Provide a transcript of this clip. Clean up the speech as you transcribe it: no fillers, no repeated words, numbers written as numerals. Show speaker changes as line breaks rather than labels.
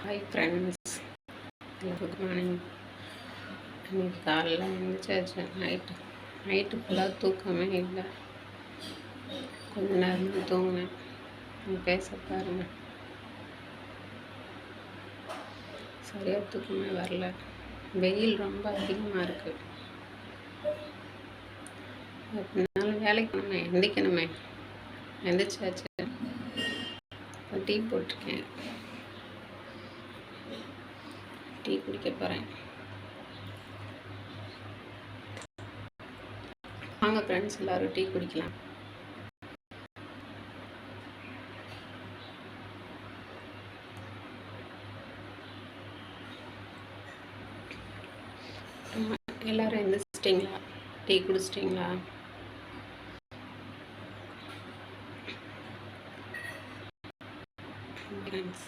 Hi friends, good morning. இன்னைக்கு காலையில் எழுந்திரிச்சாச்சு. Night ஃபுல்லாக தூக்கமே இல்லை. கொஞ்ச நேரம் தான் தூங்கினேன். பேச பாருங்க, சரியாக தூக்கமே வரல. வெயில் ரொம்ப அதிகமாக இருக்குது. அப்படினாலும் வேலைக்கு நம்ம எந்திரிக்கணுமே. எந்திரிச்சாச்சு. டீ போட்டிருக்கேன். டீ குடிக்க போகிறேன். வாங்க ஃப்ரெண்ட்ஸ், எல்லோரும் டீ குடிக்கலாம். எல்லோரும் எந்திரிச்சிட்டிங்களா? டீ குடிச்சிட்டிங்களா? ஃப்ரெண்ட்ஸ்,